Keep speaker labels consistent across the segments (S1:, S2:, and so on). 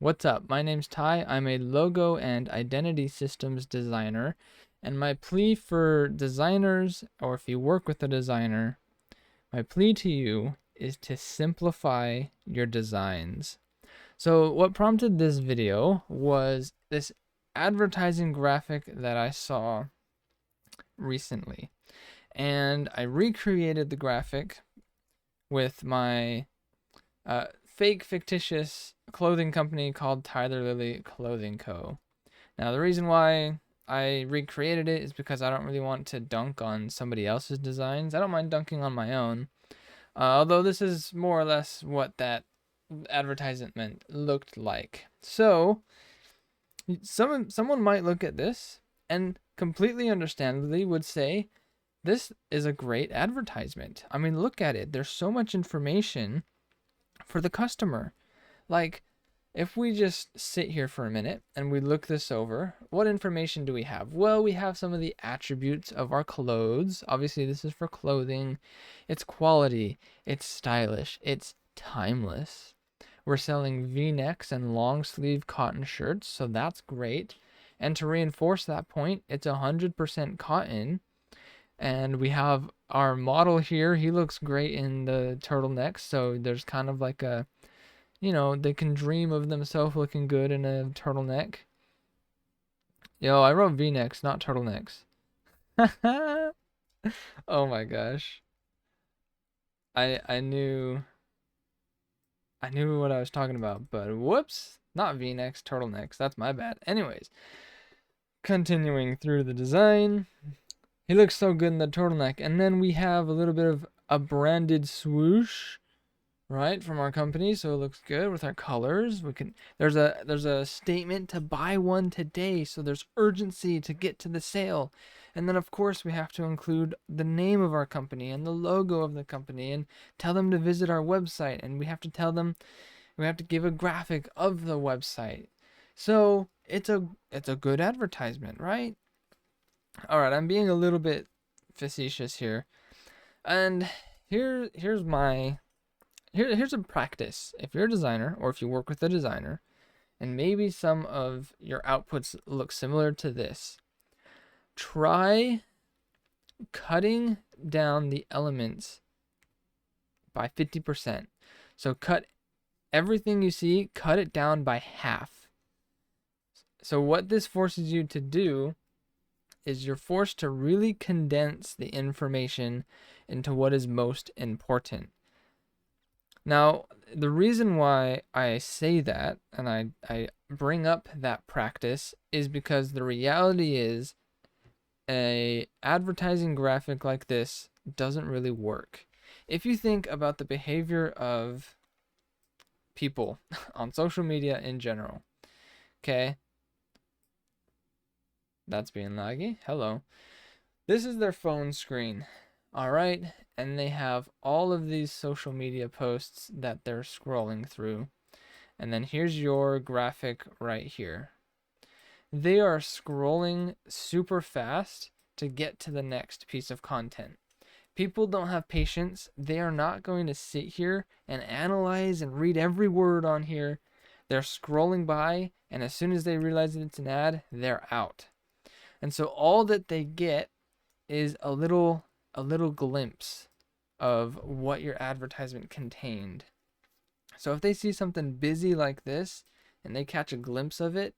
S1: What's up? My name's Ty. I'm a logo and identity systems designer. And my plea for designers, or if you work with a designer, my plea to you is to simplify your designs. So, what prompted this video was this advertising graphic that I saw recently. And I recreated the graphic with my fake fictitious clothing company called Tyler Lily Clothing Co. Now, the reason why I recreated it is because I don't really want to dunk on somebody else's designs. I don't mind dunking on my own. Although this is more or less what that advertisement looked like. So, someone might look at this and completely understandably would say, this is a great advertisement. I mean, look at it. There's so much information for the customer. Like, if we just sit here for a minute and we look this over, what information do we have? Well, we have some of the attributes of our clothes. Obviously, this is for clothing. It's quality, it's stylish, it's timeless. We're selling V-necks and long sleeve cotton shirts, so that's great. And to reinforce that point, it's 100% cotton. And we have our model here. He looks great in the turtleneck, so there's kind of like a, they can dream of themselves looking good in a turtleneck. Yo, I wrote V-necks, not turtlenecks. Oh my gosh. I knew what I was talking about, but whoops, not V-necks, turtlenecks. That's my bad. Anyways, continuing through the design. He looks so good in the turtleneck. And then we have a little bit of a branded swoosh, right, from our company, so it looks good with our colors. There's a statement to buy one today, so there's urgency to get to the sale. And then of course we have to include the name of our company and the logo of the company and tell them to visit our website, and we have to give a graphic of the website. So it's a good advertisement, right? All right, I'm being a little bit facetious here. And here's a practice. If you're a designer or if you work with a designer and maybe some of your outputs look similar to this, try cutting down the elements by 50%. So cut everything you see, cut it down by half. So what this forces you to do is you're forced to really condense the information into what is most important. Now, the reason why I say that and I bring up that practice is because the reality is a advertising graphic like this doesn't really work. If you think about the behavior of people on social media in general, okay? That's being laggy. Hello. This is their phone screen. All right, and they have all of these social media posts that they're scrolling through. And then here's your graphic right here. They are scrolling super fast to get to the next piece of content. People don't have patience. They are not going to sit here and analyze and read every word on here. They're scrolling by, and as soon as they realize that it's an ad, they're out. And so all that they get is a little glimpse of what your advertisement contained. So if they see something busy like this and they catch a glimpse of it,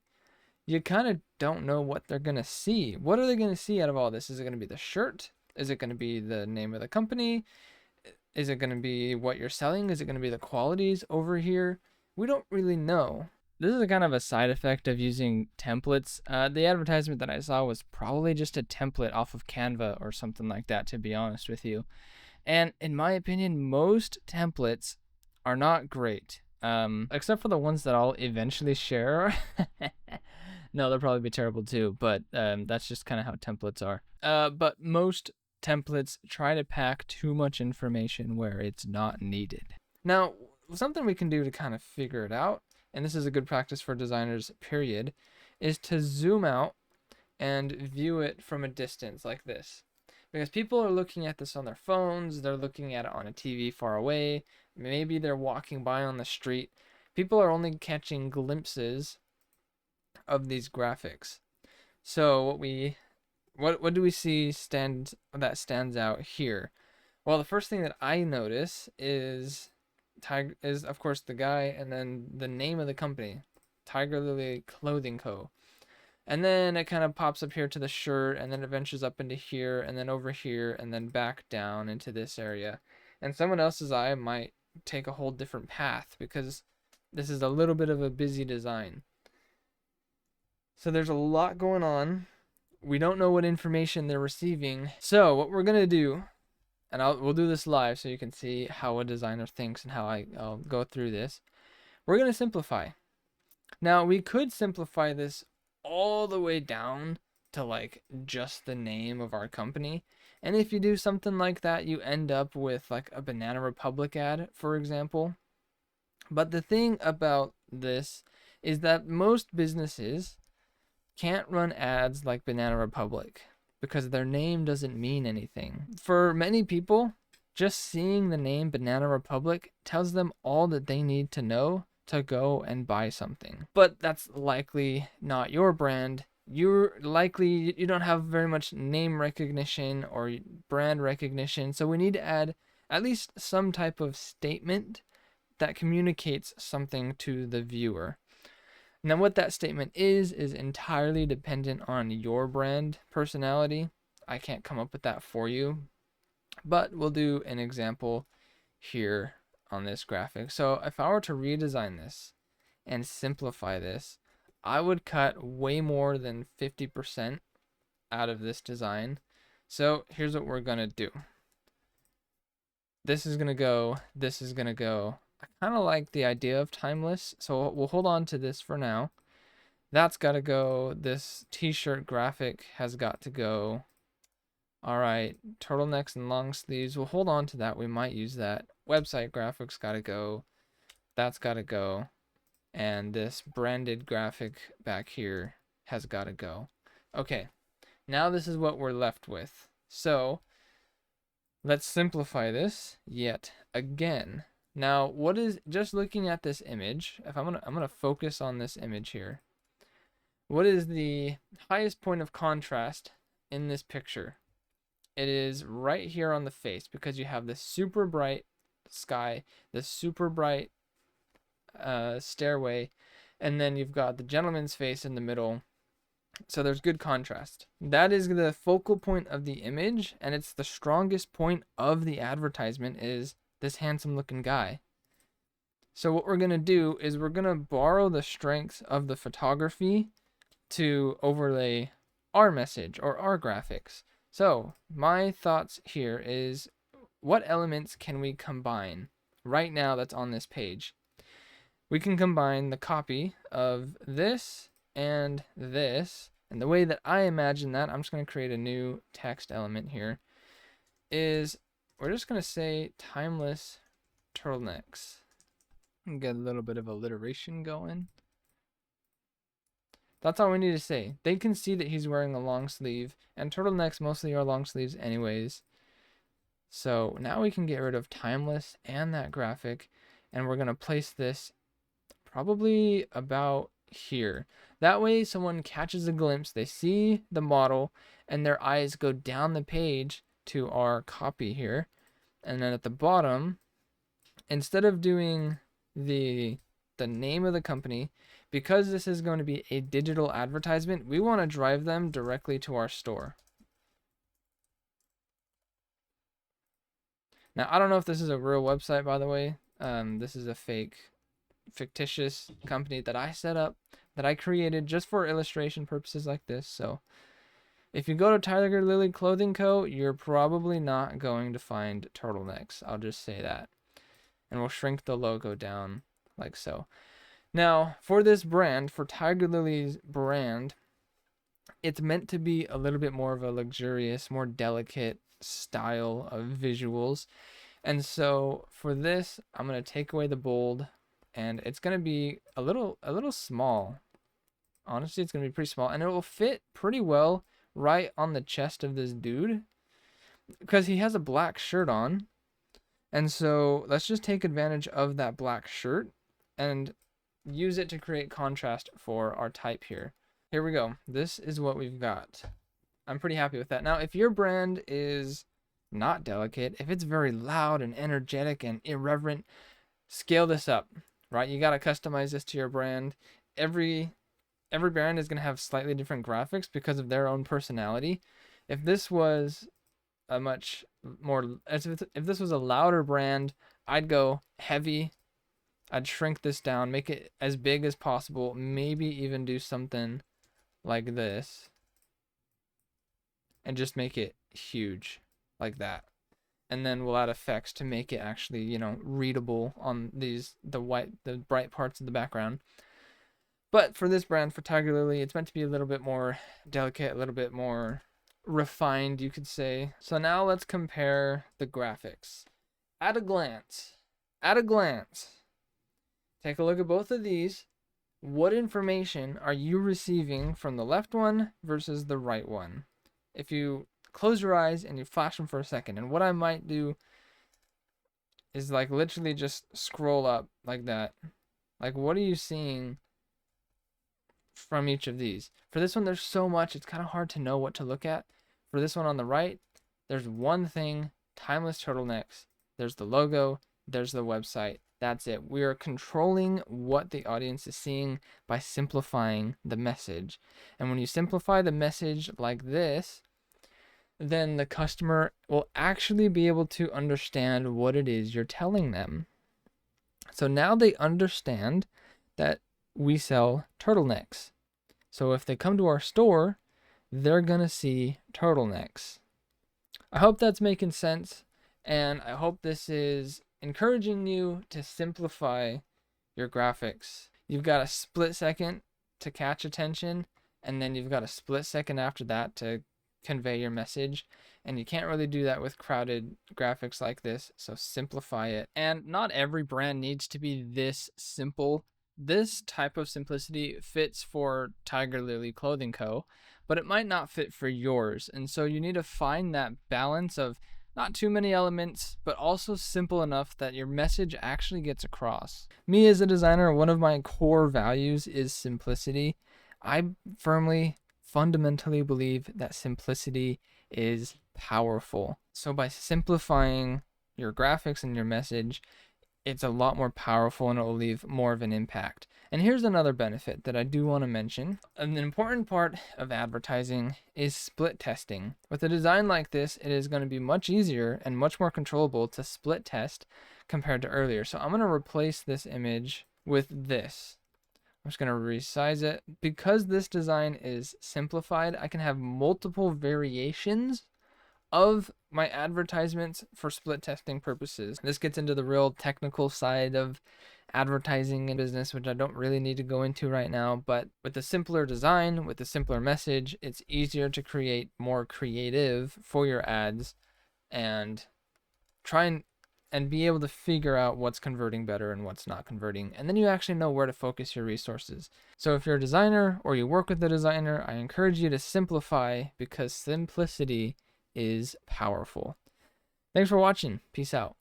S1: you kind of don't know what they're going to see. What are they going to see out of all this? Is it going to be the shirt? Is it going to be the name of the company? Is it going to be what you're selling? Is it going to be the qualities over here? We don't really know. This is a kind of a side effect of using templates. The advertisement that I saw was probably just a template off of Canva or something like that, to be honest with you. And in my opinion, most templates are not great, except for the ones that I'll eventually share. No, they'll probably be terrible too, but that's just kind of how templates are. But most templates try to pack too much information where it's not needed. Now, something we can do to kind of figure it out, and this is a good practice for designers, period, is to zoom out and view it from a distance like this. Because people are looking at this on their phones, they're looking at it on a TV far away, maybe they're walking by on the street. people are only catching glimpses of these graphics. So what do we see that stands out here? Well, the first thing that I notice is of course the guy, and then the name of the company, Tiger Lily Clothing Co. And then it kind of pops up here to the shirt, and then it ventures up into here, and then over here, and then back down into this area. And someone else's eye might take a whole different path because this is a little bit of a busy design. So there's a lot going on. We don't know what information they're receiving. So what we're going to do, and we'll do this live so you can see how a designer thinks and how I'll go through this. We're going to simplify. Now, we could simplify this all the way down to like just the name of our company. And if you do something like that, you end up with like a Banana Republic ad, for example. But the thing about this is that most businesses can't run ads like Banana Republic because their name doesn't mean anything. For many people, just seeing the name Banana Republic tells them all that they need to know to go and buy something. But that's likely not your brand. You don't have very much name recognition or brand recognition, so we need to add at least some type of statement that communicates something to the viewer. Now, what that statement is entirely dependent on your brand personality. I can't come up with that for you, but we'll do an example here on this graphic. So if I were to redesign this and simplify this, I would cut way more than 50% out of this design. So here's what we're gonna do. This is gonna go, this is gonna go. I kind of like the idea of timeless, so we'll hold on to this for now. That's got to go. This t-shirt graphic has got to go. All right, turtlenecks and long sleeves, we'll hold on to that. We might use that. Website graphics got to go. That's got to go. And this branded graphic back here has got to go. Okay, now this is what we're left with. So let's simplify this yet again. Now, what is, just looking at this image, if I'm gonna focus on this image here. What is the highest point of contrast in this picture? It is right here on the face, because you have this super bright sky, this super bright stairway, and then you've got the gentleman's face in the middle. So there's good contrast. That is the focal point of the image, and it's the strongest point of the advertisement is this handsome looking guy. So what we're going to do is we're going to borrow the strength of the photography to overlay our message or our graphics. So my thoughts here is, what elements can we combine right now that's on this page? We can combine the copy of this and this. And the way that I imagine that, I'm just going to create a new text element here, is we're just going to say timeless turtlenecks. And get a little bit of alliteration going. That's all we need to say. They can see that he's wearing a long sleeve, and turtlenecks mostly are long sleeves anyways. So now we can get rid of timeless and that graphic, and we're going to place this probably about here. That way someone catches a glimpse, they see the model, and their eyes go down the page to our copy here. And then at the bottom, instead of doing the name of the company, because this is going to be a digital advertisement, we want to drive them directly to our store. Now, I don't know if this is a real website, by the way. This is a fictitious company that I set up, that I created just for illustration purposes like this. So if you go to Tiger Lily Clothing Co., you're probably not going to find turtlenecks. I'll just say that. And we'll shrink the logo down like so. Now, for this brand, for Tiger Lily's brand, it's meant to be a little bit more of a luxurious, more delicate style of visuals. And so for this, I'm going to take away the bold, and it's going to be a little small. Honestly, it's going to be pretty small, and it will fit pretty well right on the chest of this dude because he has a black shirt on. And so let's just take advantage of that black shirt, and use it to create contrast for our type here. Here we go. This is what we've got. I'm pretty happy with that. Now, if your brand is not delicate, if it's very loud and energetic and irreverent, scale this up, right? You got to customize this to your brand. Every brand is going to have slightly different graphics because of their own personality. If this was a much more, if this was a louder brand, I'd go heavy. I'd shrink this down, make it as big as possible, maybe even do something like this and just make it huge like that. And then we'll add effects to make it actually, you know, readable on the bright parts of the background. But for this brand, for Tiger Lily, it's meant to be a little bit more delicate, a little bit more refined, you could say. So now let's compare the graphics. At a glance, take a look at both of these. What information are you receiving from the left one versus the right one? If you close your eyes and you flash them for a second, and what I might do is like literally just scroll up like that. Like, what are you seeing from each of these? For this one, there's so much, it's kind of hard to know what to look at. For this one on the right, there's one thing, Timeless Turtlenecks. There's the logo, there's the website. That's it. We are controlling what the audience is seeing by simplifying the message. And when you simplify the message like this, then the customer will actually be able to understand what it is you're telling them. So now they understand that we sell turtlenecks. So if they come to our store, they're going to see turtlenecks. I hope that's making sense, and I hope this is encouraging you to simplify your graphics. You've got a split second to catch attention, and then you've got a split second after that to convey your message, and you can't really do that with crowded graphics like this, so simplify it. And not every brand needs to be this simple. This type of simplicity fits for Tiger Lily Clothing Co., but it might not fit for yours, and so you need to find that balance of not too many elements, but also simple enough that your message actually gets across. Me as a designer, one of my core values is simplicity. I fundamentally believe that simplicity is powerful. So by simplifying your graphics and your message, it's a lot more powerful and it will leave more of an impact. And here's another benefit that I do want to mention. An important part of advertising is split testing. With a design like this, it is going to be much easier and much more controllable to split test compared to earlier. So I'm going to replace this image with this. I'm just going to resize it. Because this design is simplified, I can have multiple variations of my advertisements for split testing purposes. This gets into the real technical side of advertising and business, which I don't really need to go into right now, but with a simpler design, with a simpler message, it's easier to create more creative for your ads and try and be able to figure out what's converting better and what's not converting. And then you actually know where to focus your resources. So if you're a designer or you work with a designer, I encourage you to simplify because simplicity is powerful. Thanks for watching. Peace out.